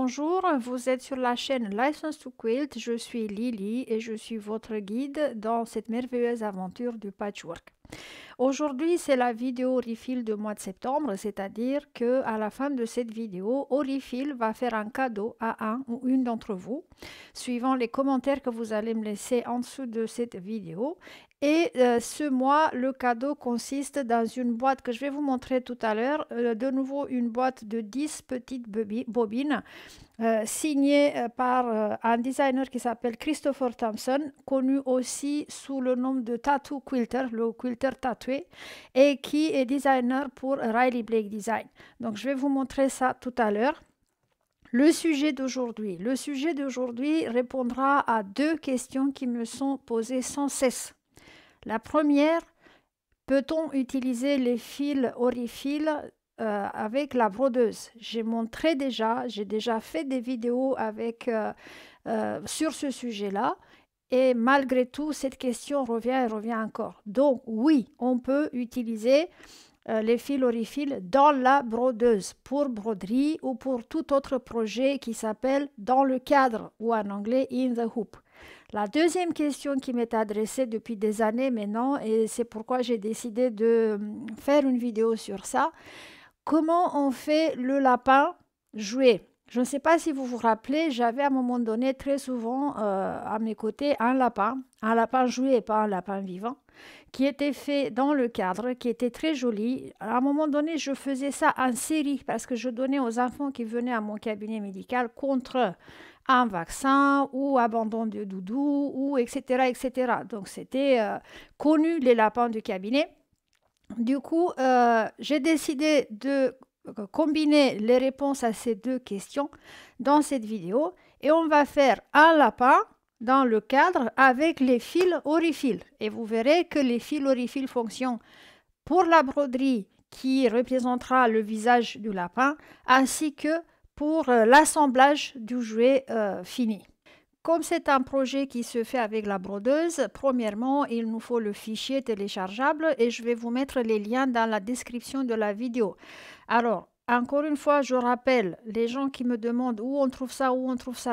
Bonjour, vous êtes sur la chaîne License to Quilt. Je suis Lily et je suis votre guide dans cette merveilleuse aventure du patchwork. Aujourd'hui, c'est la vidéo refill de mois de septembre, c'est-à-dire que à la fin de cette vidéo, Refill va faire un cadeau à un ou une d'entre vous, suivant les commentaires que vous allez me laisser en dessous de cette vidéo. Et ce mois, le cadeau consiste dans une boîte que je vais vous montrer tout à l'heure, de nouveau une boîte de 10 petites bobines signée par un designer qui s'appelle Christopher Thompson, connu aussi sous le nom de Tattoo Quilter, le quilter tatoué, et qui est designer pour Riley Blake Design. Donc je vais vous montrer ça tout à l'heure. Le sujet d'aujourd'hui répondra à deux questions qui me sont posées sans cesse. La première, peut-on utiliser les fils Refill avec la brodeuse? J'ai déjà fait des vidéos sur ce sujet-là. Et malgré tout, cette question revient et revient encore. Donc oui, on peut utiliser les fils Refill dans la brodeuse pour broderie ou pour tout autre projet qui s'appelle dans le cadre ou en anglais in the hoop. La deuxième question qui m'est adressée depuis des années maintenant, et c'est pourquoi j'ai décidé de faire une vidéo sur ça, comment on fait le lapin jouer? Je ne sais pas si vous vous rappelez, j'avais à un moment donné très souvent à mes côtés un lapin joué et pas un lapin vivant, qui était fait dans le cadre, qui était très joli. À un moment donné, je faisais ça en série parce que je donnais aux enfants qui venaient à mon cabinet médical contre un vaccin ou abandon de doudou, ou etc. etc. Donc c'était connu les lapins du cabinet. Du coup, j'ai décidé de combiner les réponses à ces deux questions dans cette vidéo et on va faire un lapin dans le cadre avec les fils Refill. Et vous verrez que les fils Refill fonctionnent pour la broderie qui représentera le visage du lapin ainsi que pour l'assemblage du jouet fini. Comme c'est un projet qui se fait avec la brodeuse, premièrement, il nous faut le fichier téléchargeable et je vais vous mettre les liens dans la description de la vidéo. Alors, encore une fois, je rappelle, les gens qui me demandent où on trouve ça,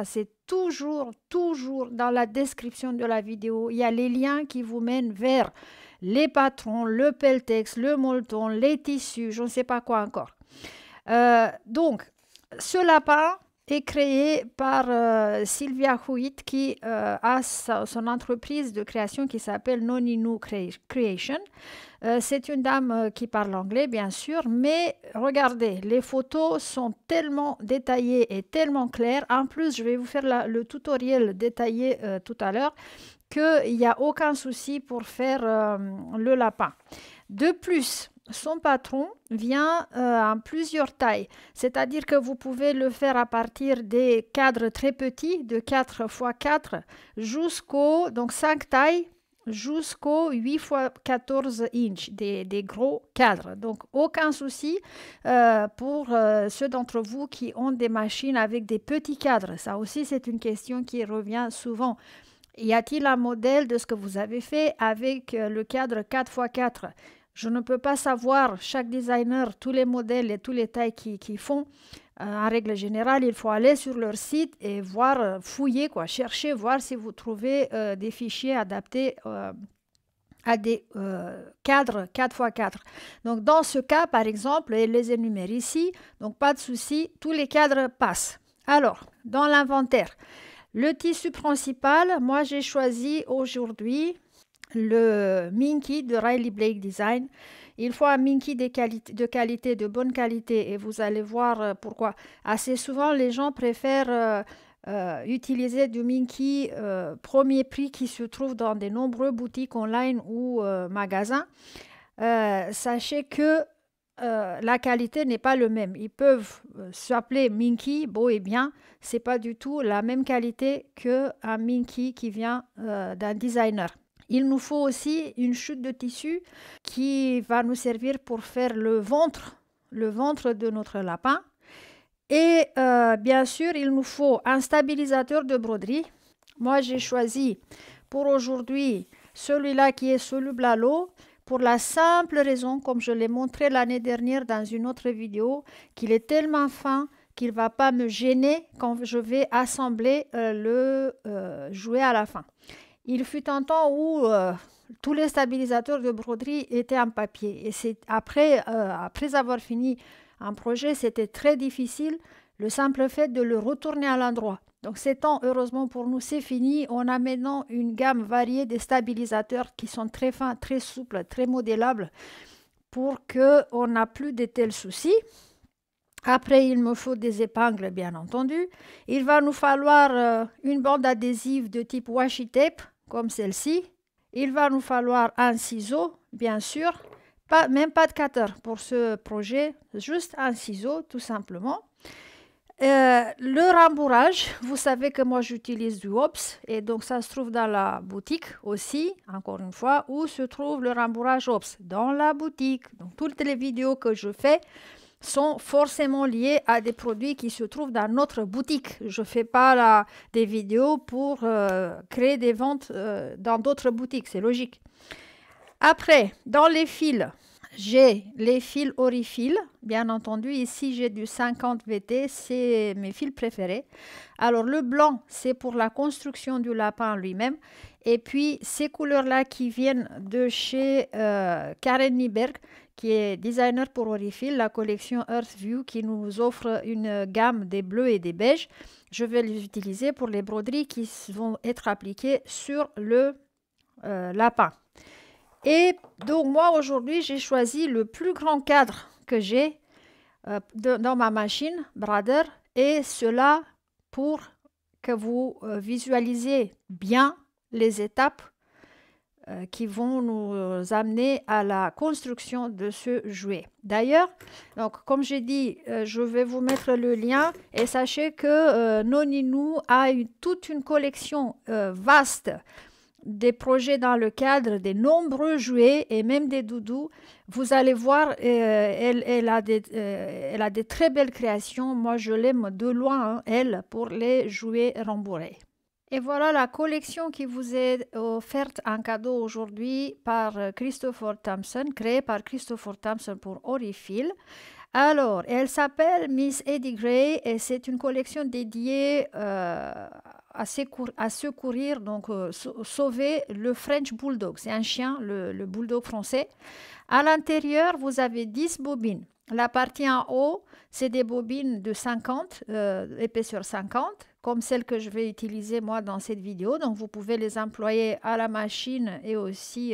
c'est toujours dans la description de la vidéo. Il y a les liens qui vous mènent vers les patrons, le pelletex, le molleton, les tissus, je ne sais pas quoi encore. Donc, ce lapin est créé par Sylvia Huit qui a son entreprise de création qui s'appelle Noninu Creation. C'est une dame qui parle anglais, bien sûr, mais regardez, les photos sont tellement détaillées et tellement claires. En plus, je vais vous faire le tutoriel détaillé tout à l'heure, qu'il n'y a aucun souci pour faire le lapin. De plus, son patron vient en plusieurs tailles, c'est-à-dire que vous pouvez le faire à partir des cadres très petits, de 4 x 4, jusqu'au, donc 5 tailles, jusqu'au 8 x 14 inches, des gros cadres. Donc, aucun souci pour ceux d'entre vous qui ont des machines avec des petits cadres. Ça aussi, c'est une question qui revient souvent. Y a-t-il un modèle de ce que vous avez fait avec le cadre 4 x 4? Je ne peux pas savoir, chaque designer, tous les modèles et toutes les tailles qu'ils font. En règle générale, il faut aller sur leur site et voir, fouiller, chercher, voir si vous trouvez des fichiers adaptés à des cadres 4 x 4. Donc, dans ce cas, par exemple, et les énumère ici, donc pas de souci, tous les cadres passent. Alors, dans l'inventaire, le tissu principal, moi j'ai choisi aujourd'hui le Minky de Riley Blake Design. Il faut un Minky de bonne qualité et vous allez voir pourquoi. Assez souvent, les gens préfèrent utiliser du Minky premier prix qui se trouve dans de nombreuses boutiques online ou magasins. Sachez que la qualité n'est pas le même. Ils peuvent s'appeler Minky, beau et bien. C'est pas du tout la même qualité qu'un Minky qui vient d'un designer. Il nous faut aussi une chute de tissu qui va nous servir pour faire le ventre de notre lapin. Et bien sûr, il nous faut un stabilisateur de broderie. Moi, j'ai choisi pour aujourd'hui celui-là qui est soluble à l'eau pour la simple raison, comme je l'ai montré l'année dernière dans une autre vidéo, qu'il est tellement fin, qu'il ne va pas me gêner quand je vais assembler le jouet à la fin. Il fut un temps où tous les stabilisateurs de broderie étaient en papier. Et c'est après avoir fini un projet, c'était très difficile, le simple fait de le retourner à l'endroit. Donc ces temps, heureusement pour nous, c'est fini. On a maintenant une gamme variée de stabilisateurs qui sont très fins, très souples, très modélables pour qu'on n'a plus de tels soucis. Après, il me faut des épingles, bien entendu. Il va nous falloir une bande adhésive de type washi tape, comme celle-ci. Il va nous falloir un ciseau, bien sûr. Même pas de cutter pour ce projet, juste un ciseau, tout simplement. Le rembourrage, vous savez que moi j'utilise du Hobbs et donc ça se trouve dans la boutique aussi, encore une fois, où se trouve le rembourrage Hobbs, dans la boutique. Donc toutes les vidéos que je fais sont forcément liées à des produits qui se trouvent dans notre boutique. Je ne fais pas des vidéos pour créer des ventes dans d'autres boutiques, c'est logique. Après, dans les fils, j'ai les fils Orifil, bien entendu. Ici, j'ai du 50 VT, c'est mes fils préférés. Alors, le blanc, c'est pour la construction du lapin lui-même. Et puis, ces couleurs-là qui viennent de chez Karen Nyberg, qui est designer pour Orifil, la collection Earthview, qui nous offre une gamme des bleus et des beiges. Je vais les utiliser pour les broderies qui vont être appliquées sur le lapin. Et donc, moi, aujourd'hui, j'ai choisi le plus grand cadre que j'ai dans ma machine, Brother, et cela pour que vous visualisiez bien les étapes qui vont nous amener à la construction de ce jouet. D'ailleurs, donc, comme j'ai dit, je vais vous mettre le lien et sachez que Noninou a toute une collection vaste des projets dans le cadre des nombreux jouets et même des doudous. Vous allez voir, elle a des très belles créations. Moi, je l'aime de loin, hein, elle, pour les jouets rembourrés. Et voilà la collection qui vous est offerte en cadeau aujourd'hui par Christopher Thompson, créée par Christopher Thompson pour Orifil. Alors, elle s'appelle Miss Eddie Gray et c'est une collection dédiée à secourir, donc sauver le French Bulldog. C'est un chien, le Bulldog français. À l'intérieur, vous avez 10 bobines. La partie en haut, c'est des bobines de 50, épaisseur 50, comme celles que je vais utiliser moi dans cette vidéo. Donc, vous pouvez les employer à la machine et aussi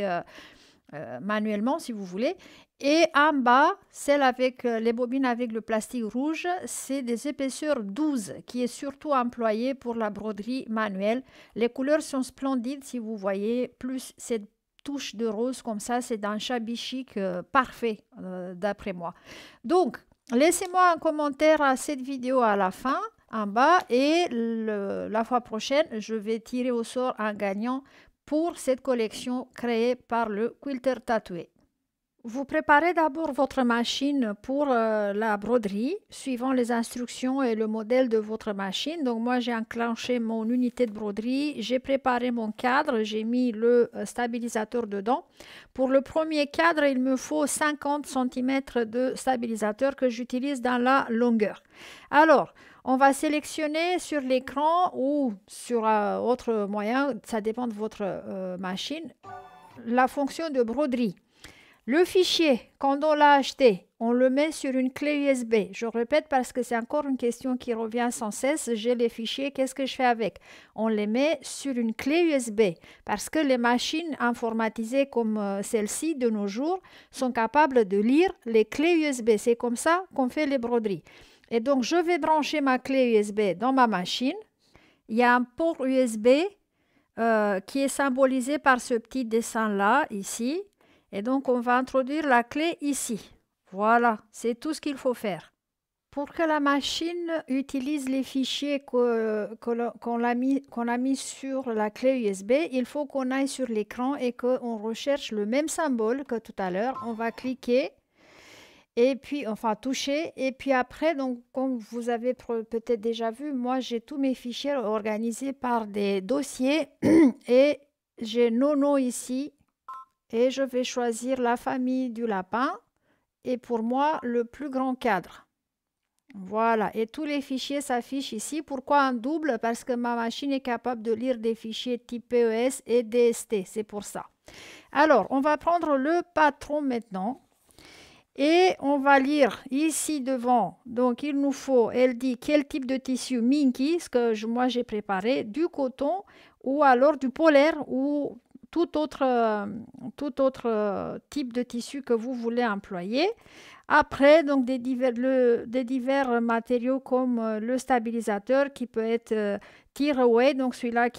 manuellement si vous voulez. Et en bas, celle avec les bobines avec le plastique rouge, c'est des épaisseurs 12 qui est surtout employé pour la broderie manuelle. Les couleurs sont splendides si vous voyez, plus cette touche de rose comme ça, c'est d'un shabby chic parfait d'après moi. Donc, laissez-moi un commentaire à cette vidéo à la fin, en bas, et la fois prochaine, je vais tirer au sort un gagnant pour cette collection créée par le Quilter Tatoué. Vous préparez d'abord votre machine pour la broderie, suivant les instructions et le modèle de votre machine. Donc moi, j'ai enclenché mon unité de broderie, j'ai préparé mon cadre, j'ai mis le stabilisateur dedans. Pour le premier cadre, il me faut 50 cm de stabilisateur que j'utilise dans la longueur. Alors, on va sélectionner sur l'écran ou sur autre moyen, ça dépend de votre machine, la fonction de broderie. Le fichier, quand on l'a acheté, on le met sur une clé USB. Je répète parce que c'est encore une question qui revient sans cesse. J'ai les fichiers, qu'est-ce que je fais avec? On les met sur une clé USB parce que les machines informatisées comme celle-ci de nos jours sont capables de lire les clés USB. C'est comme ça qu'on fait les broderies. Et donc, je vais brancher ma clé USB dans ma machine. Il y a un port USB qui est symbolisé par ce petit dessin-là, ici. Et donc, on va introduire la clé ici. Voilà, c'est tout ce qu'il faut faire. Pour que la machine utilise les fichiers qu'on a mis sur la clé USB, il faut qu'on aille sur l'écran et qu'on recherche le même symbole que tout à l'heure. On va cliquer et puis, enfin, toucher. Et puis après, donc, comme vous avez peut-être déjà vu, moi, j'ai tous mes fichiers organisés par des dossiers et j'ai Nono ici. Et je vais choisir la famille du lapin et pour moi, le plus grand cadre. Voilà, et tous les fichiers s'affichent ici. Pourquoi un double? Parce que ma machine est capable de lire des fichiers type PES et DST, c'est pour ça. Alors, on va prendre le patron maintenant et on va lire ici devant. Donc, il nous faut, elle dit quel type de tissu? Minky, ce que moi j'ai préparé, du coton ou alors du polaire ou tout autre type de tissu que vous voulez employer. Après, donc des divers matériaux comme le stabilisateur qui peut être tear away, donc celui-là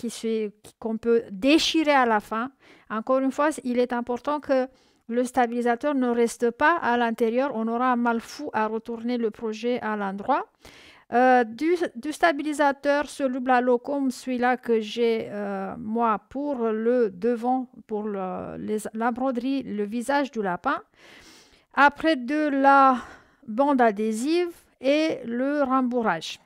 qu'on peut déchirer à la fin. Encore une fois, il est important que le stabilisateur ne reste pas à l'intérieur. On aura un mal fou à retourner le projet à l'endroit. Du stabilisateur soluble à l'eau comme celui-là que j'ai moi pour le devant, pour la broderie, le visage du lapin. Après de la bande adhésive et le rembourrage.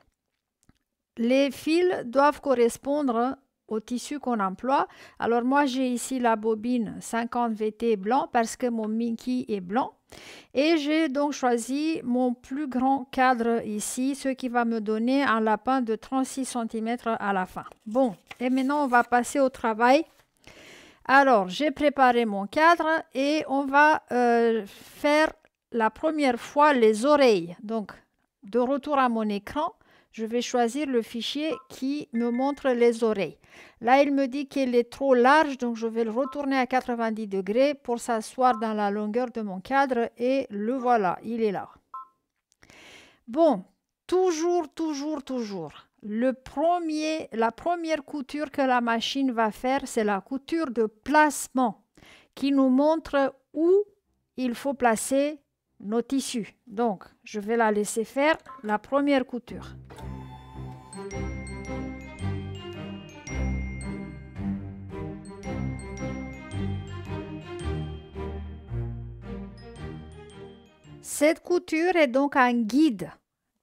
Les fils doivent correspondre au tissu qu'on emploie. Alors moi j'ai ici la bobine 50 VT blanc parce que mon Minky est blanc. Et j'ai donc choisi mon plus grand cadre ici, ce qui va me donner un lapin de 36 cm à la fin. Bon, et maintenant on va passer au travail. Alors, j'ai préparé mon cadre et on va faire la première fois les oreilles. Donc, de retour à mon écran, je vais choisir le fichier qui me montre les oreilles. Là, il me dit qu'il est trop large, donc je vais le retourner à 90 degrés pour s'asseoir dans la longueur de mon cadre et le voilà, il est là. Bon, toujours. La première couture que la machine va faire, c'est la couture de placement qui nous montre où il faut placer nos tissus. Donc, je vais la laisser faire la première couture. Cette couture est donc un guide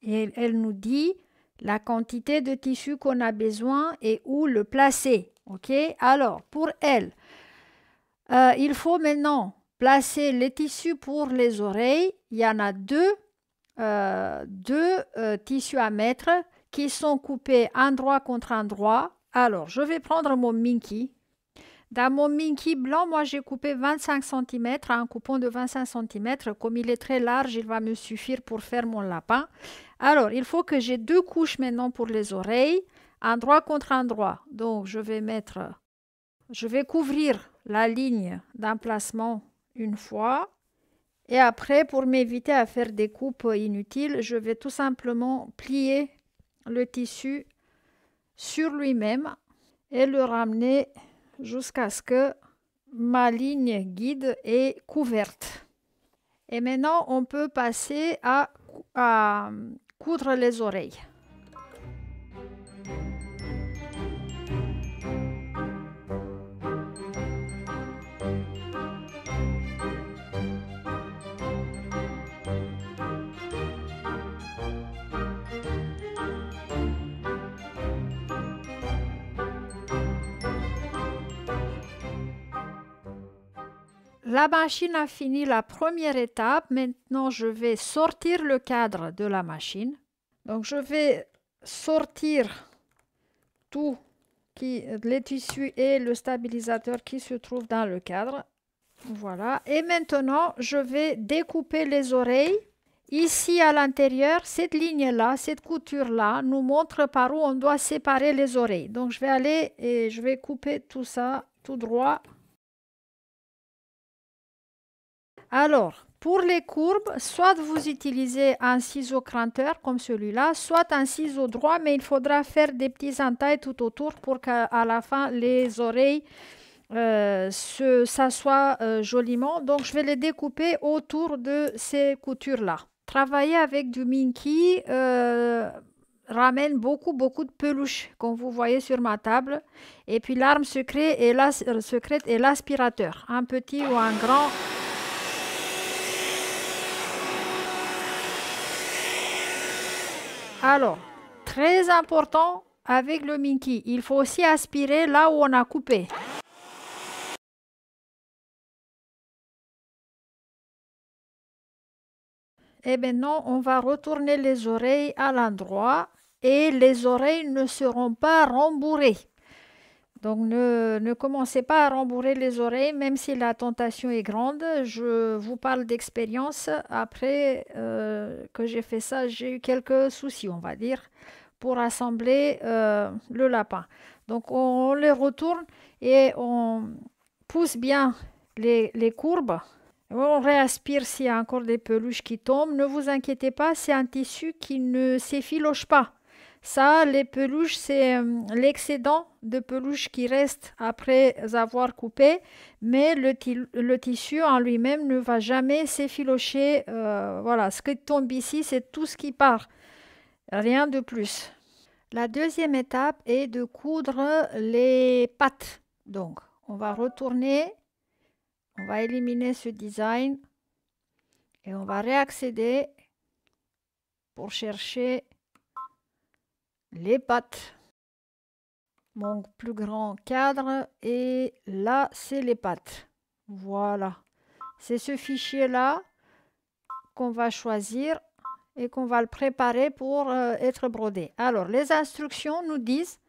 et elle nous dit la quantité de tissu qu'on a besoin et où le placer. Ok? Alors, pour elle, il faut maintenant placer les tissus pour les oreilles. Il y en a deux tissus à mettre qui sont coupés endroit contre endroit. Alors, je vais prendre mon Minky. Dans mon Minky blanc, moi j'ai coupé 25 cm, un coupon de 25 cm. Comme il est très large, il va me suffire pour faire mon lapin. Alors, il faut que j'ai deux couches maintenant pour les oreilles, endroit contre endroit. Donc, je vais couvrir la ligne d'emplacement une fois. Et après, pour m'éviter à faire des coupes inutiles, je vais tout simplement plier le tissu sur lui-même et le ramener jusqu'à ce que ma ligne guide est couverte. Et maintenant, on peut passer à coudre les oreilles. La machine a fini la première étape. Maintenant, je vais sortir le cadre de la machine. Donc, je vais sortir tous les tissus et le stabilisateur qui se trouvent dans le cadre. Voilà. Et maintenant, je vais découper les oreilles. Ici, à l'intérieur, cette ligne-là, cette couture-là, nous montre par où on doit séparer les oreilles. Donc, je vais aller et je vais couper tout ça tout droit. Alors, pour les courbes, soit vous utilisez un ciseau cranteur comme celui-là, soit un ciseau droit, mais il faudra faire des petits entailles tout autour pour qu'à la fin, les oreilles s'assoient joliment. Donc, je vais les découper autour de ces coutures-là. Travailler avec du Minky ramène beaucoup de peluches, comme vous voyez sur ma table. Et puis, l'arme secrète est l'aspirateur, un petit ou un grand. Alors, très important avec le Minky, il faut aussi aspirer là où on a coupé. Et maintenant, on va retourner les oreilles à l'endroit et les oreilles ne seront pas rembourrées. Donc, ne commencez pas à rembourrer les oreilles, même si la tentation est grande. Je vous parle d'expérience. Après que j'ai fait ça, j'ai eu quelques soucis, on va dire, pour assembler le lapin. Donc, on les retourne et on pousse bien les courbes. On réaspire s'il y a encore des peluches qui tombent. Ne vous inquiétez pas, c'est un tissu qui ne s'effiloche pas. Ça, les peluches, c'est l'excédent de peluches qui reste après avoir coupé, mais le tissu en lui-même ne va jamais s'effilocher. Voilà, ce qui tombe ici, c'est tout ce qui part, rien de plus. La deuxième étape est de coudre les pattes. Donc, on va retourner, on va éliminer ce design et on va réaccéder pour chercher les pattes. Mon plus grand cadre et là, c'est les pattes. Voilà. C'est ce fichier-là qu'on va choisir et qu'on va le préparer pour être brodé. Alors, les instructions nous disent,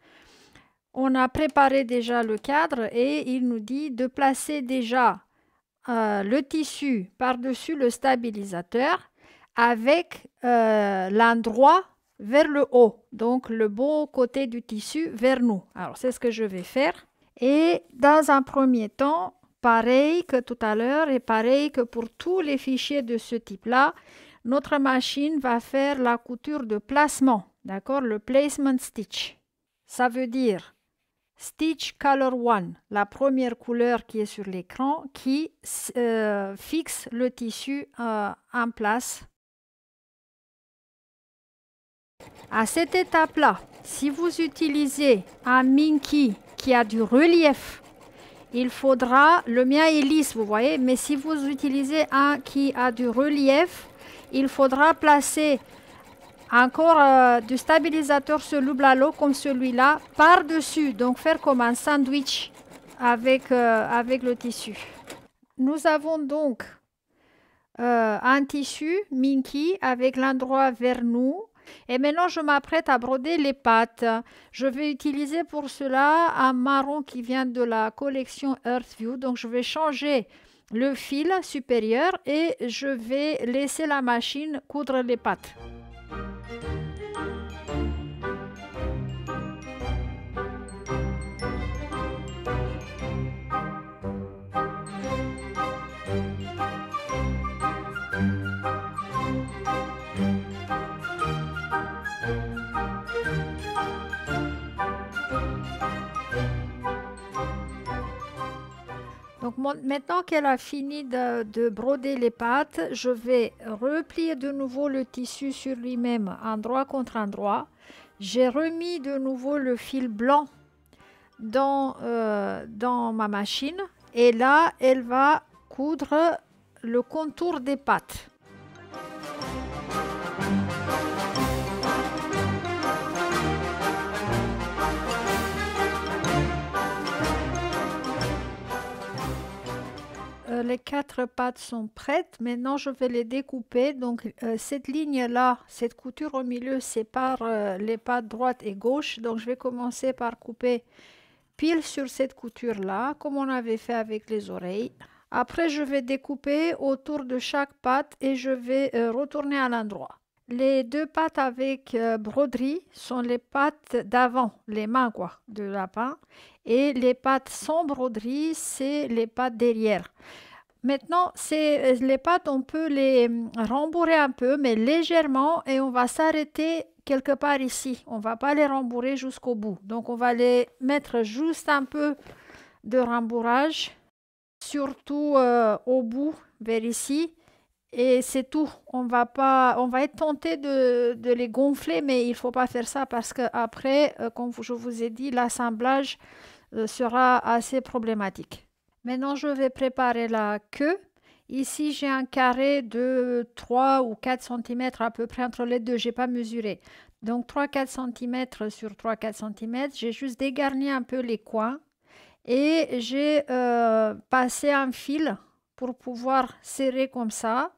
on a préparé déjà le cadre et il nous dit de placer déjà le tissu par-dessus le stabilisateur avec l'endroit vers le haut, donc le beau côté du tissu vers nous. Alors, c'est ce que je vais faire. Et dans un premier temps, pareil que tout à l'heure et pareil que pour tous les fichiers de ce type-là, notre machine va faire la couture de placement, d'accord? Le placement stitch. Ça veut dire Stitch Color 1, la première couleur qui est sur l'écran, qui fixe le tissu en place. À cette étape-là, si vous utilisez un Minky qui a du relief, il faudra, le mien est lisse, vous voyez, mais si vous utilisez un qui a du relief, il faudra placer encore du stabilisateur soluble à l'eau comme celui-là par-dessus, donc faire comme un sandwich avec le tissu. Nous avons donc un tissu Minky avec l'endroit vers nous. Et maintenant, je m'apprête à broder les pattes. Je vais utiliser pour cela un marron qui vient de la collection Earthview. Donc, je vais changer le fil supérieur et je vais laisser la machine coudre les pattes. Donc maintenant qu'elle a fini de broder les pattes, je vais replier de nouveau le tissu sur lui-même, endroit contre endroit. J'ai remis de nouveau le fil blanc dans ma machine et là, elle va coudre le contour des pattes. Les 4 pattes sont prêtes. Maintenant, je vais les découper. Donc, cette ligne-là, cette couture au milieu sépare les pattes droite et gauche. Donc, je vais commencer par couper pile sur cette couture-là, comme on avait fait avec les oreilles. Après, je vais découper autour de chaque patte et je vais retourner à l'endroit. Les 2 pattes avec broderie sont les pattes d'avant, les mains quoi, de lapin. Et les pattes sans broderie, c'est les pattes derrière. Maintenant, les pattes, on peut les rembourrer un peu, mais légèrement, et on va s'arrêter quelque part ici. On ne va pas les rembourrer jusqu'au bout. Donc, on va les mettre juste un peu de rembourrage, surtout au bout, vers ici. Et c'est tout. On va être tenté de les gonfler, mais il ne faut pas faire ça parce qu'après, comme je vous ai dit, l'assemblage sera assez problématique. Maintenant, je vais préparer la queue. Ici, j'ai un carré de 3 ou 4 cm à peu près entre les deux. Je n'ai pas mesuré. Donc, 3-4 cm sur 3-4 cm. J'ai juste dégarni un peu les coins. Et j'ai passé un fil pour pouvoir serrer comme ça.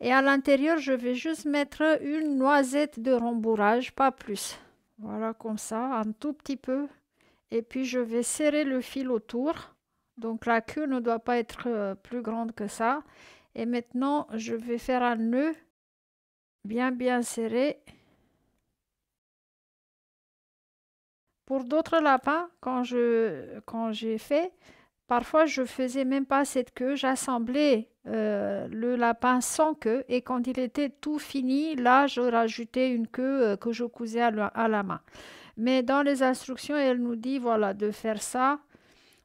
Et à l'intérieur, je vais juste mettre une noisette de rembourrage, pas plus. Voilà, comme ça, un tout petit peu. Et puis, je vais serrer le fil autour. Donc, la queue ne doit pas être plus grande que ça. Et maintenant, je vais faire un nœud bien serré. Pour d'autres lapins, quand j'ai fait, parfois je faisais même pas cette queue, j'assemblais le lapin sans queue et quand il était tout fini, là je rajoutais une queue que je cousais à la main. Mais dans les instructions, elle nous dit voilà de faire ça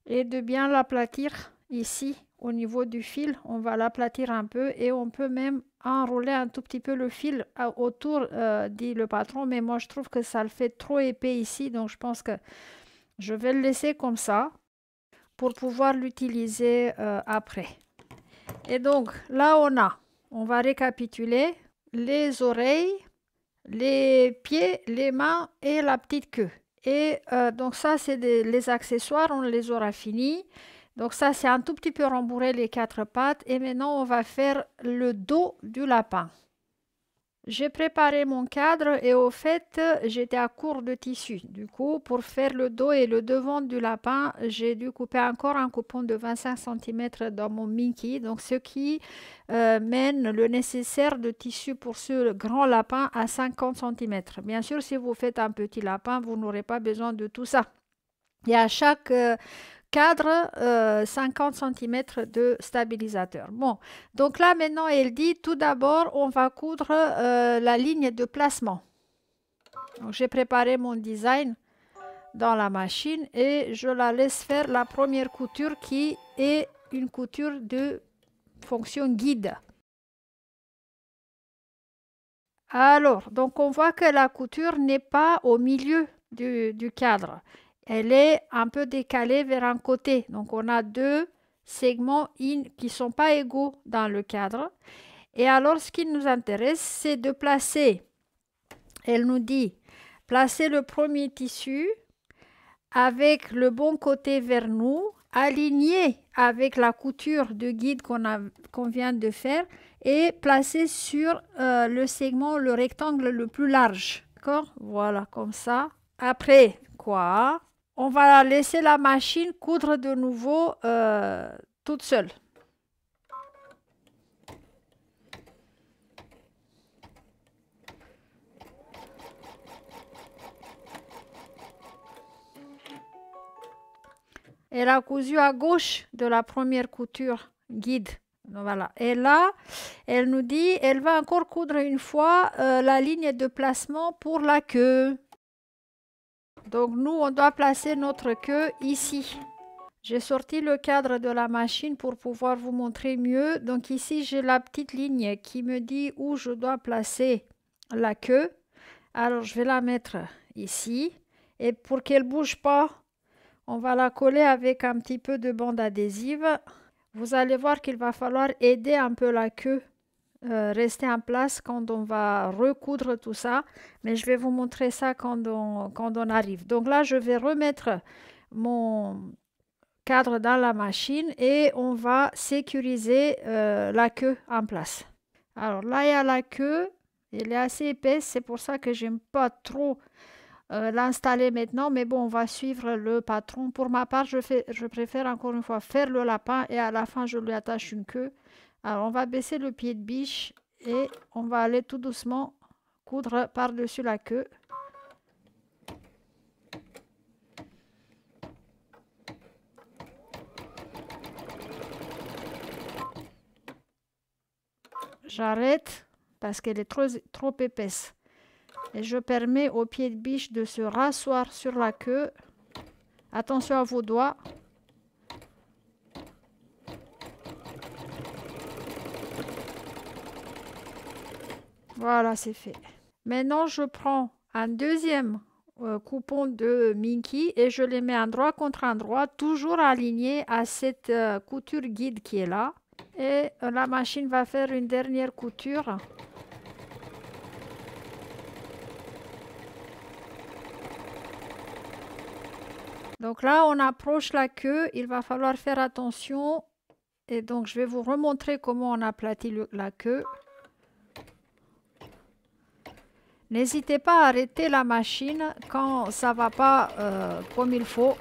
et de bien l'aplatir ici au niveau du fil. On va l'aplatir un peu et on peut même enrouler un tout petit peu le fil autour, dit le patron, mais moi je trouve que ça le fait trop épais ici, donc je pense que je vais le laisser comme ça pour pouvoir l'utiliser après. Et donc là on va récapituler les oreilles, les pieds, les mains et la petite queue. Et donc ça c'est les accessoires, on les aura finis. Donc ça c'est un tout petit peu rembourré les quatre pattes et maintenant on va faire le dos du lapin. J'ai préparé mon cadre et au fait, j'étais à court de tissu. Du coup, pour faire le dos et le devant du lapin, j'ai dû couper encore un coupon de 25 cm dans mon Minky. Donc, ce qui mène le nécessaire de tissu pour ce grand lapin à 50 cm. Bien sûr, si vous faites un petit lapin, vous n'aurez pas besoin de tout ça. Et à chaque cadre 50 cm de stabilisateur. Bon, donc là maintenant elle dit tout d'abord on va coudre la ligne de placement. Donc j'ai préparé mon design dans la machine et je la laisse faire la première couture qui est une couture de fonction guide. Alors, donc on voit que la couture n'est pas au milieu du cadre. Elle est un peu décalée vers un côté. Donc, on a deux segments qui ne sont pas égaux dans le cadre. Et alors, ce qui nous intéresse, c'est de placer, elle nous dit, placer le premier tissu avec le bon côté vers nous, aligné avec la couture de guide qu'on vient de faire et placer sur le segment, le rectangle le plus large. D'accord? Voilà, comme ça. Après, quoi? On va laisser la machine coudre de nouveau toute seule. Elle a cousu à gauche de la première couture guide. Voilà. Et là, elle nous dit, elle va encore coudre une fois la ligne de placement pour la queue. Donc nous, on doit placer notre queue ici. J'ai sorti le cadre de la machine pour pouvoir vous montrer mieux. Donc ici, j'ai la petite ligne qui me dit où je dois placer la queue. Alors, je vais la mettre ici. Et pour qu'elle ne bouge pas, on va la coller avec un petit peu de bande adhésive. Vous allez voir qu'il va falloir aider un peu la queue, rester en place quand on va recoudre tout ça. Mais je vais vous montrer ça quand on arrive. Donc là, je vais remettre mon cadre dans la machine et on va sécuriser la queue en place. Alors là, il y a la queue. Elle est assez épaisse, c'est pour ça que j'aime pas trop l'installer maintenant, mais bon, on va suivre le patron. Pour ma part, je préfère encore une fois faire le lapin et à la fin, je lui attache une queue. Alors, on va baisser le pied de biche et on va aller tout doucement coudre par-dessus la queue. J'arrête parce qu'elle est trop épaisse. Et je permets au pied de biche de se rasseoir sur la queue. Attention à vos doigts. Voilà, c'est fait. Maintenant, je prends un deuxième coupon de Minky et je les mets endroit contre endroit, toujours aligné à cette couture guide qui est là. Et la machine va faire une dernière couture. Donc là, on approche la queue. Il va falloir faire attention Et donc, je vais vous remontrer comment on aplatit la queue. N'hésitez pas à arrêter la machine quand ça ne va pas comme il faut.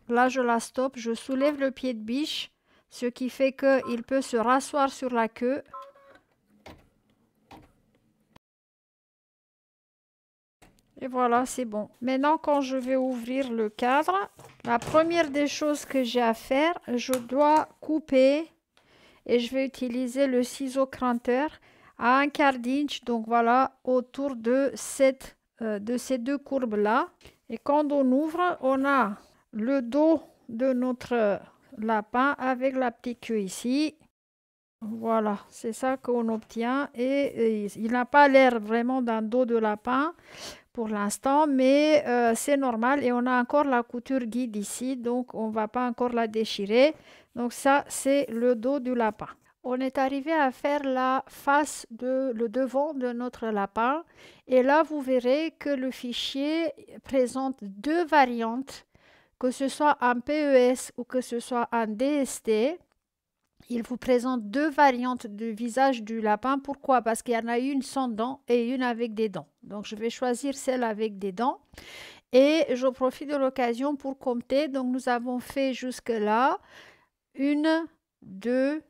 Là, je la stoppe, je soulève le pied de biche, ce qui fait qu'il peut se rasseoir sur la queue. Et voilà, c'est bon. Maintenant, quand je vais ouvrir le cadre, la première des choses que j'ai à faire, je dois couper et je vais utiliser le ciseau cranteur à 1/4 d'inch. Donc voilà, autour de ces deux courbes-là. Et quand on ouvre, on a le dos de notre lapin avec la petite queue ici. Voilà, c'est ça qu'on obtient. Et il n'a pas l'air vraiment d'un dos de lapin pour l'instant, mais c'est normal. Et on a encore la couture guide ici, donc on ne va pas encore la déchirer. Donc ça, c'est le dos du lapin. On est arrivé à faire la face le devant de notre lapin. Et là, vous verrez que le fichier présente deux variantes, que ce soit en PES ou que ce soit en DST. Il vous présente deux variantes du visage du lapin. Pourquoi? Parce qu'il y en a une sans dents et une avec des dents. Donc, je vais choisir celle avec des dents. Et je profite de l'occasion pour compter. Donc, nous avons fait jusque-là 1, 2,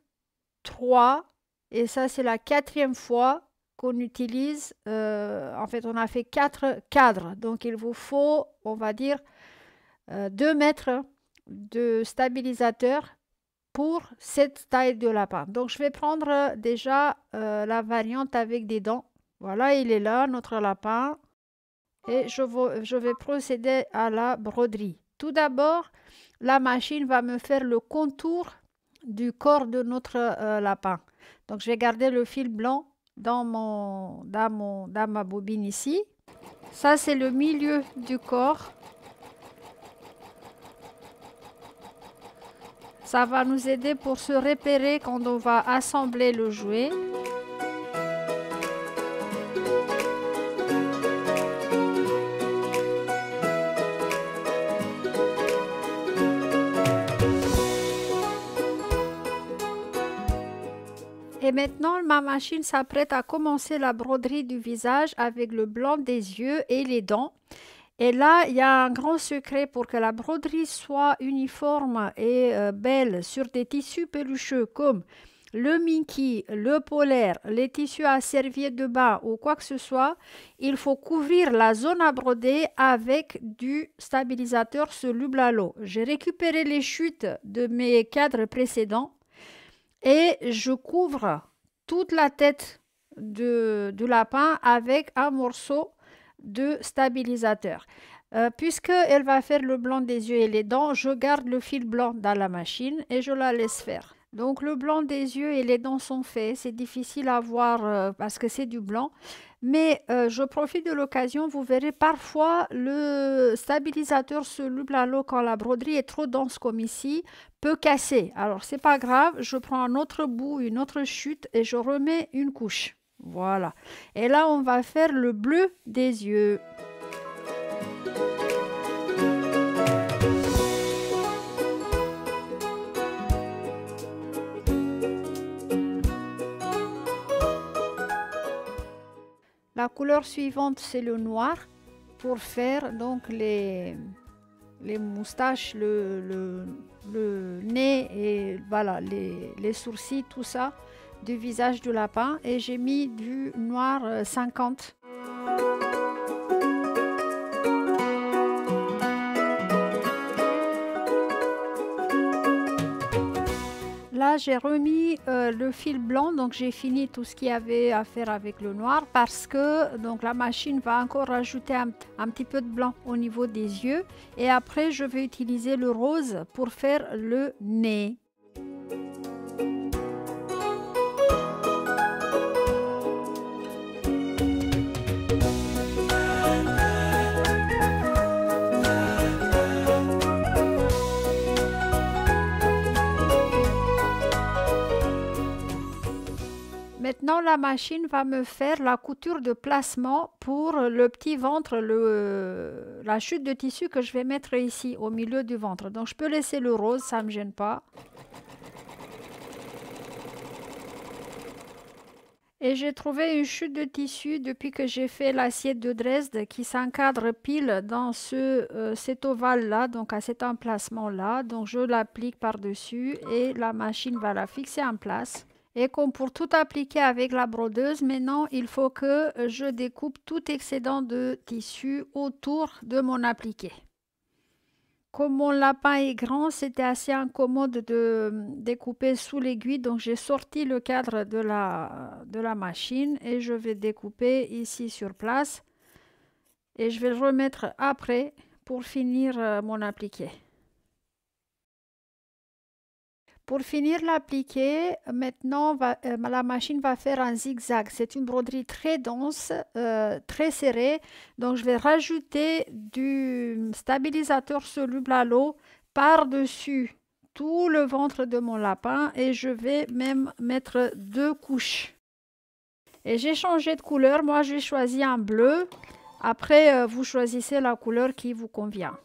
3. Et ça, c'est la 4e fois qu'on utilise. En fait, on a fait 4 cadres. Donc, il vous faut, on va dire, 2 mètres de stabilisateur pour cette taille de lapin. Donc, je vais prendre déjà la variante avec des dents. Voilà, il est là, notre lapin. Et je vais procéder à la broderie. Tout d'abord, la machine va me faire le contour du corps de notre lapin. Donc, je vais garder le fil blanc dans ma bobine ici. Ça, c'est le milieu du corps. Ça va nous aider pour se repérer quand on va assembler le jouet. Et maintenant, ma machine s'apprête à commencer la broderie du visage avec le blanc des yeux et les dents. Et là, il y a un grand secret pour que la broderie soit uniforme et belle sur des tissus pelucheux comme le Mickey, le polaire, les tissus à serviette de bain ou quoi que ce soit. Il faut couvrir la zone à broder avec du stabilisateur soluble à l'eau. J'ai récupéré les chutes de mes cadres précédents et je couvre toute la tête du lapin avec un morceau de stabilisateur. Puisqu'elle va faire le blanc des yeux et les dents, je garde le fil blanc dans la machine et je la laisse faire. Donc le blanc des yeux et les dents sont faits. C'est difficile à voir parce que c'est du blanc. Mais je profite de l'occasion, vous verrez parfois le stabilisateur soluble à l'eau quand la broderie est trop dense comme ici, peut casser. Alors c'est pas grave, je prends un autre bout, une autre chute et je remets une couche. Voilà. Et là, on va faire le bleu des yeux. La couleur suivante, c'est le noir pour faire donc les moustaches, le nez et voilà, les sourcils, tout ça du visage du lapin. Et j'ai mis du noir 50. Là, j'ai remis le fil blanc, donc j'ai fini tout ce qu'il y avait à faire avec le noir parce que donc, la machine va encore rajouter un petit peu de blanc au niveau des yeux. Et après, je vais utiliser le rose pour faire le nez. Maintenant, la machine va me faire la couture de placement pour le petit ventre, la chute de tissu que je vais mettre ici au milieu du ventre. Donc, je peux laisser le rose, ça ne me gêne pas. Et j'ai trouvé une chute de tissu depuis que j'ai fait l'assiette de Dresde qui s'encadre pile dans cet ovale-là, donc à cet emplacement-là. Donc je l'applique par-dessus et la machine va la fixer en place. Et comme pour tout appliquer avec la brodeuse, maintenant il faut que je découpe tout excédent de tissu autour de mon appliqué. Comme mon lapin est grand, c'était assez incommode de découper sous l'aiguille, donc j'ai sorti le cadre de la machine et je vais découper ici sur place et je vais le remettre après pour finir mon appliqué. Pour finir l'appliqué, maintenant la machine va faire un zigzag. C'est une broderie très dense, très serrée. Donc je vais rajouter du stabilisateur soluble à l'eau par-dessus tout le ventre de mon lapin et je vais même mettre 2 couches. Et j'ai changé de couleur. Moi, j'ai choisi un bleu. Après, vous choisissez la couleur qui vous convient.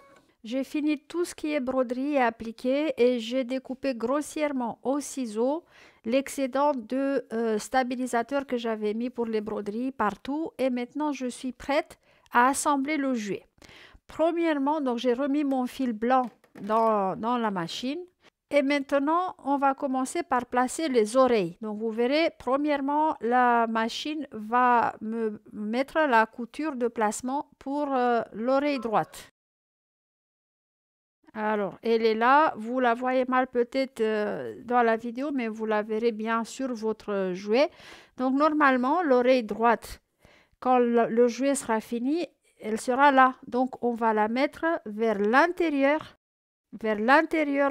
J'ai fini tout ce qui est broderie et appliqué et j'ai découpé grossièrement au ciseau l'excédent de stabilisateur que j'avais mis pour les broderies partout et maintenant je suis prête à assembler le jouet. Premièrement, donc j'ai remis mon fil blanc dans la machine et maintenant on va commencer par placer les oreilles. Donc vous verrez, premièrement la machine va me mettre la couture de placement pour l'oreille droite. Alors, elle est là, vous la voyez mal peut-être dans la vidéo, mais vous la verrez bien sur votre jouet. Donc, normalement, l'oreille droite, quand le jouet sera fini, elle sera là. Donc, on va la mettre vers l'intérieur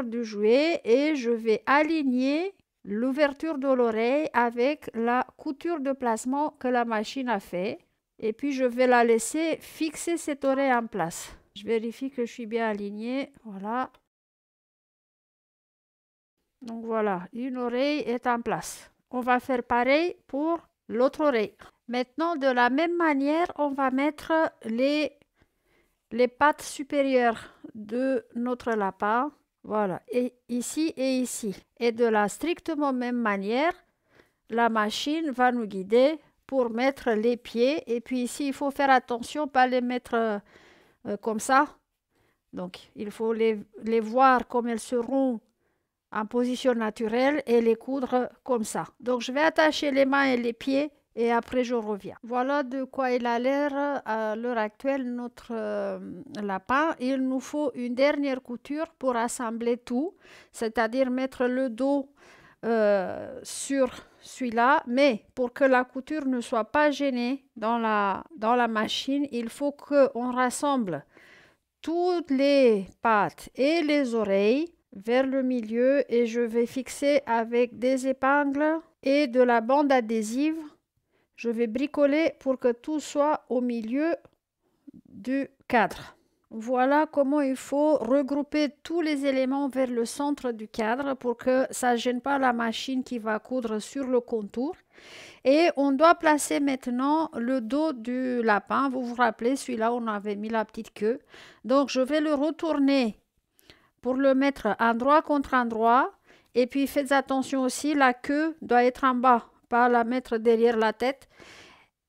du jouet et je vais aligner l'ouverture de l'oreille avec la couture de placement que la machine a fait. Et puis, je vais la laisser fixer cette oreille en place. Je vérifie que je suis bien alignée. Voilà. Donc voilà, une oreille est en place. On va faire pareil pour l'autre oreille. Maintenant, de la même manière, on va mettre les pattes supérieures de notre lapin. Voilà, et ici et ici. Et de la strictement même manière, la machine va nous guider pour mettre les pieds. Et puis ici, il faut faire attention, pas les mettre comme ça. Donc, il faut les voir comme elles seront en position naturelle et les coudre comme ça. Donc, je vais attacher les mains et les pieds et après, je reviens. Voilà de quoi il a l'air à l'heure actuelle, notre lapin. Il nous faut une dernière couture pour assembler tout, c'est-à-dire mettre le dos sur celui-là, mais pour que la couture ne soit pas gênée dans la machine, il faut qu'on rassemble toutes les pattes et les oreilles vers le milieu et je vais fixer avec des épingles et de la bande adhésive. Je vais bricoler pour que tout soit au milieu du cadre. Voilà comment il faut regrouper tous les éléments vers le centre du cadre pour que ça ne gêne pas la machine qui va coudre sur le contour. Et on doit placer maintenant le dos du lapin. Vous vous rappelez, celui-là, on avait mis la petite queue. Donc, je vais le retourner pour le mettre endroit contre endroit. Et puis, faites attention aussi, la queue doit être en bas, pas la mettre derrière la tête.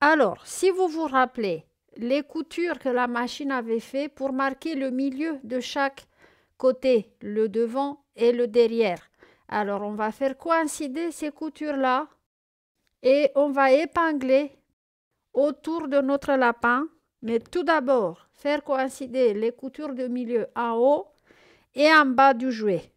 Alors, si vous vous rappelez, les coutures que la machine avait fait pour marquer le milieu de chaque côté, le devant et le derrière. Alors, on va faire coïncider ces coutures-là et on va épingler autour de notre lapin. Mais tout d'abord, faire coïncider les coutures de milieu en haut et en bas du jouet.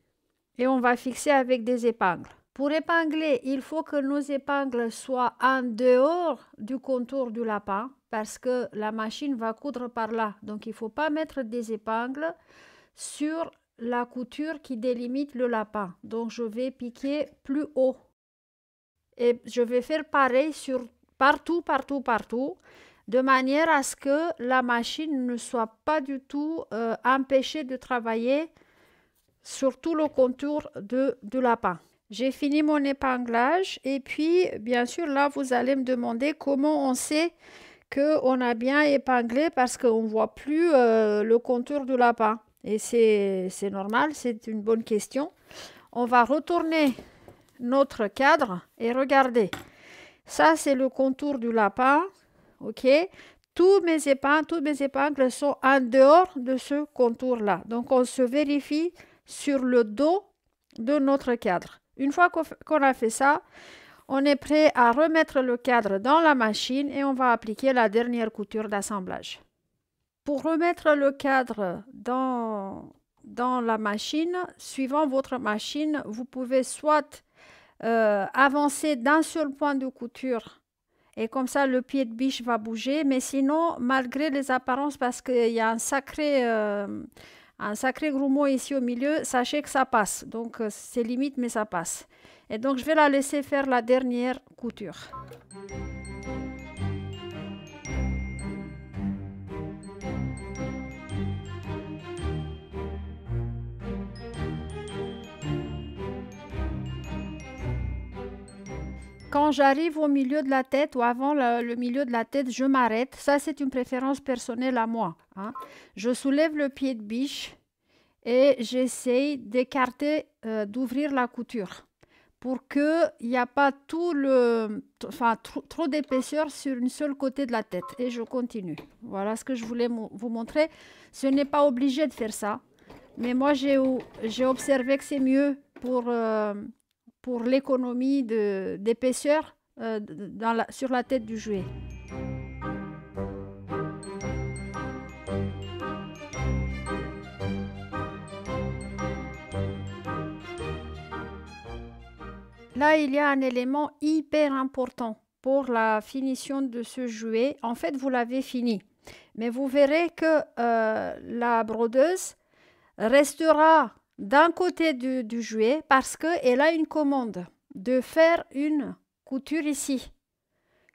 Et on va fixer avec des épingles. Pour épingler, il faut que nos épingles soient en dehors du contour du lapin parce que la machine va coudre par là. Donc, il ne faut pas mettre des épingles sur la couture qui délimite le lapin. Donc, je vais piquer plus haut. Et je vais faire pareil sur partout, de manière à ce que la machine ne soit pas du tout empêchée de travailler sur tout le contour du lapin. J'ai fini mon épinglage et puis, bien sûr, là, vous allez me demander comment on sait qu'on a bien épinglé parce qu'on ne voit plus le contour du lapin. Et c'est normal, c'est une bonne question. On va retourner notre cadre et regardez. Ça, c'est le contour du lapin. OK? Toutes mes épingles sont en dehors de ce contour-là. Donc, on se vérifie sur le dos de notre cadre. Une fois qu'on a fait ça, on est prêt à remettre le cadre dans la machine et on va appliquer la dernière couture d'assemblage. Pour remettre le cadre dans la machine, suivant votre machine, vous pouvez soit avancer d'un seul point de couture et comme ça le pied de biche va bouger, mais sinon, malgré les apparences, parce qu'il y a un sacré grumeau ici au milieu, sachez que ça passe. Donc c'est limite, mais ça passe. Et donc je vais la laisser faire la dernière couture. Quand j'arrive au milieu de la tête ou avant le milieu de la tête, je m'arrête. Ça, c'est une préférence personnelle à moi, hein. Je soulève le pied de biche et j'essaye d'écarter, d'ouvrir la couture pour qu'il n'y a pas trop d'épaisseur sur une seule côté de la tête. Et je continue. Voilà ce que je voulais vous montrer. Ce n'est pas obligé de faire ça, mais moi, j'ai observé que c'est mieux pour l'économie d'épaisseur sur la tête du jouet. Là, il y a un élément hyper important pour la finition de ce jouet. En fait, vous l'avez fini, mais vous verrez que la brodeuse restera d'un côté du jouet parce qu'elle a une commande de faire une couture ici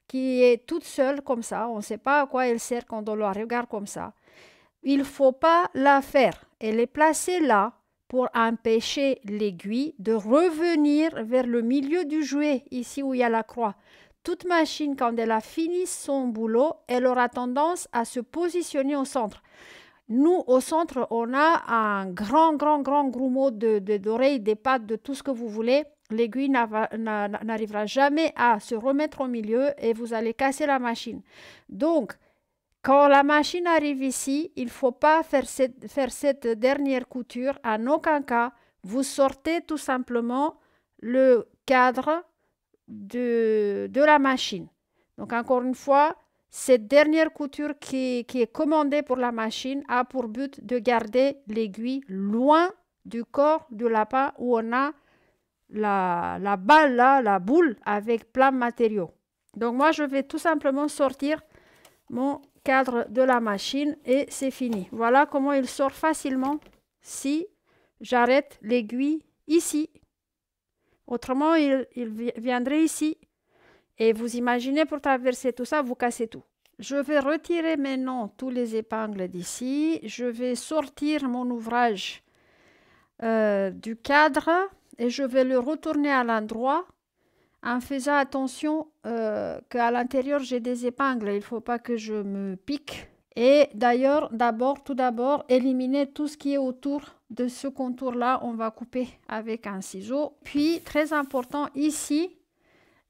qui est toute seule comme ça. On ne sait pas à quoi elle sert quand on la regarde comme ça. Il ne faut pas la faire. Elle est placée là pour empêcher l'aiguille de revenir vers le milieu du jouet, ici où il y a la croix. Toute machine, quand elle a fini son boulot, elle aura tendance à se positionner au centre. Nous, au centre, on a un grand grumeau d'oreilles, des pattes, de tout ce que vous voulez. L'aiguille n'arrivera jamais à se remettre au milieu et vous allez casser la machine. Donc, quand la machine arrive ici, il ne faut pas faire cette dernière couture. En aucun cas, vous sortez tout simplement le cadre de la machine. Donc, encore une fois, cette dernière couture qui est commandée pour la machine a pour but de garder l'aiguille loin du corps du lapin où on a la balle là, la boule avec plein de matériaux. Donc moi, je vais tout simplement sortir mon cadre de la machine et c'est fini. Voilà comment il sort facilement si j'arrête l'aiguille ici. Autrement, il viendrait ici. Et vous imaginez, pour traverser tout ça, vous cassez tout. Je vais retirer maintenant tous les épingles d'ici. Je vais sortir mon ouvrage du cadre et je vais le retourner à l'endroit en faisant attention qu'à l'intérieur, j'ai des épingles. Il ne faut pas que je me pique. Et d'ailleurs, tout d'abord, éliminer tout ce qui est autour de ce contour-là. On va couper avec un ciseau. Puis, très important, ici,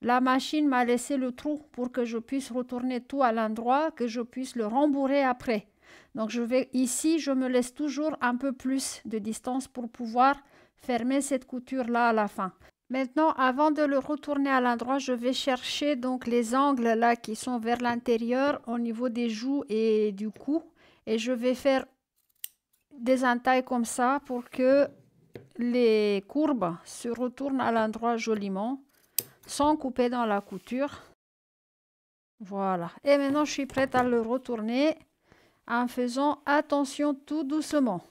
la machine m'a laissé le trou pour que je puisse retourner tout à l'endroit, que je puisse le rembourrer après. Donc, ici, je me laisse toujours un peu plus de distance pour pouvoir fermer cette couture-là à la fin. Maintenant, avant de le retourner à l'endroit, je vais chercher donc les angles là qui sont vers l'intérieur au niveau des joues et du cou. Et je vais faire des entailles comme ça pour que les courbes se retournent à l'endroit joliment, sans couper dans la couture. Voilà. Et maintenant, je suis prête à le retourner en faisant attention tout doucement.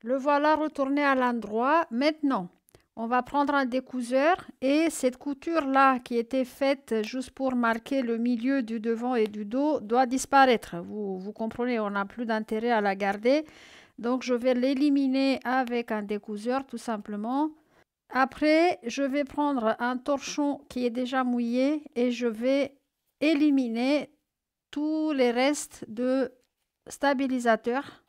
Le voilà retourné à l'endroit. Maintenant, on va prendre un découseur et cette couture-là qui était faite juste pour marquer le milieu du devant et du dos doit disparaître. Vous comprenez, on n'a plus d'intérêt à la garder. Donc, je vais l'éliminer avec un découseur tout simplement. Après, je vais prendre un torchon qui est déjà mouillé et je vais éliminer tous les restes de stabilisateur.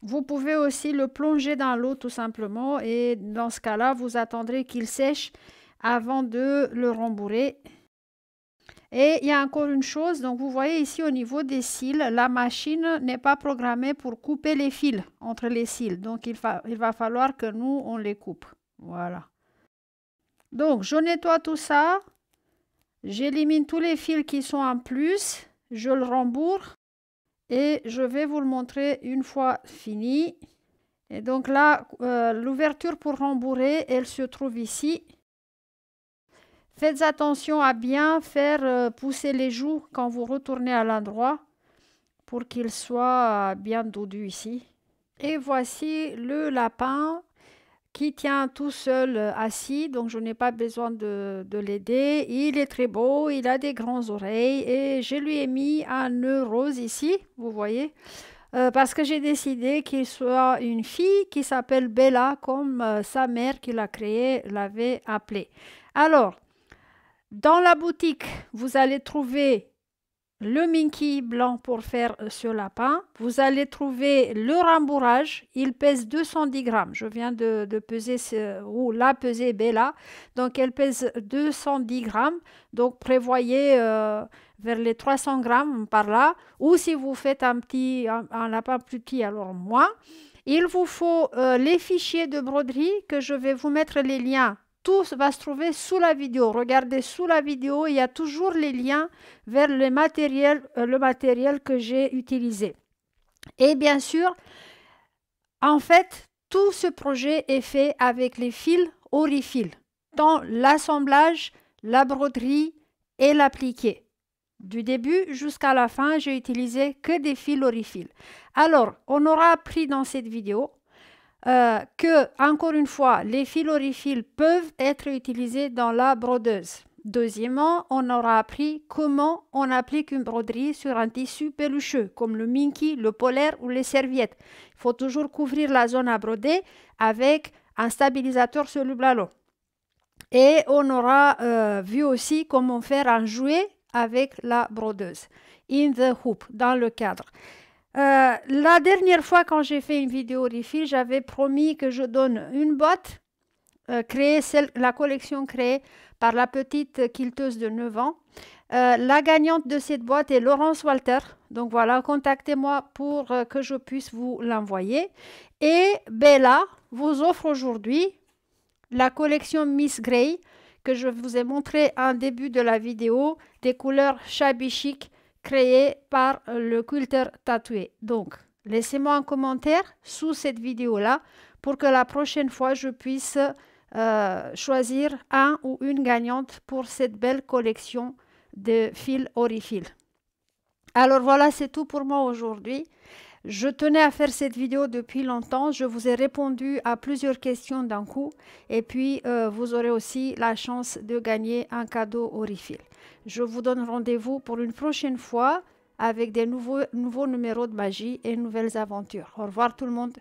Vous pouvez aussi le plonger dans l'eau tout simplement et dans ce cas-là, vous attendrez qu'il sèche avant de le rembourrer. Et il y a encore une chose, donc vous voyez ici au niveau des cils, la machine n'est pas programmée pour couper les fils entre les cils. Donc il va falloir que nous, on les coupe. Voilà. Donc je nettoie tout ça, j'élimine tous les fils qui sont en plus, je le rembourre et je vais vous le montrer une fois fini. Et donc là, l'ouverture pour rembourrer, elle se trouve ici. Faites attention à bien faire pousser les joues quand vous retournez à l'endroit pour qu'il soit bien dodu ici. Et voici le lapin qui tient tout seul assis, donc je n'ai pas besoin de l'aider. Il est très beau, il a des grandes oreilles et je lui ai mis un nœud rose ici, vous voyez, parce que j'ai décidé qu'il soit une fille qui s'appelle Bella, comme sa mère qui l'a créée l'avait appelée. Alors, dans la boutique, vous allez trouver le Minky blanc pour faire ce lapin. Vous allez trouver le rembourrage. Il pèse 210 grammes. Je viens de peser, ou la peser Bella. Donc, elle pèse 210 grammes. Donc, prévoyez vers les 300 grammes par là. Ou si vous faites un lapin plus petit, alors moins. Il vous faut les fichiers de broderie que je vais vous mettre les liens. Tout va se trouver sous la vidéo. Regardez sous la vidéo, il y a toujours les liens vers le matériel que j'ai utilisé. Et bien sûr, en fait, tout ce projet est fait avec les fils Orifil, dans l'assemblage, la broderie et l'appliqué. Du début jusqu'à la fin, j'ai utilisé que des fils Orifil. Alors, on aura appris dans cette vidéo que, encore une fois, les fils Orifil peuvent être utilisés dans la brodeuse. Deuxièmement, on aura appris comment on applique une broderie sur un tissu pelucheux, comme le Minky, le polaire ou les serviettes. Il faut toujours couvrir la zone à broder avec un stabilisateur soluble à l'eau. Et on aura vu aussi comment faire un jouet avec la brodeuse, in the hoop, dans le cadre. La dernière fois quand j'ai fait une vidéo Orifil, j'avais promis que je donne une boîte la collection créée par la petite quilteuse de 9 ans. La gagnante de cette boîte est Laurence Walter. Donc voilà, contactez-moi pour que je puisse vous l'envoyer. Et Bella vous offre aujourd'hui la collection Miss Gray que je vous ai montré en début de la vidéo, des couleurs shabby chic créé par le quilter tatoué. Donc, laissez-moi un commentaire sous cette vidéo-là pour que la prochaine fois, je puisse choisir un ou une gagnante pour cette belle collection de fils Orifil. Alors voilà, c'est tout pour moi aujourd'hui. Je tenais à faire cette vidéo depuis longtemps. Je vous ai répondu à plusieurs questions d'un coup. Et puis, vous aurez aussi la chance de gagner un cadeau Orifil. Je vous donne rendez-vous pour une prochaine fois avec des nouveaux numéros de magie et nouvelles aventures. Au revoir tout le monde.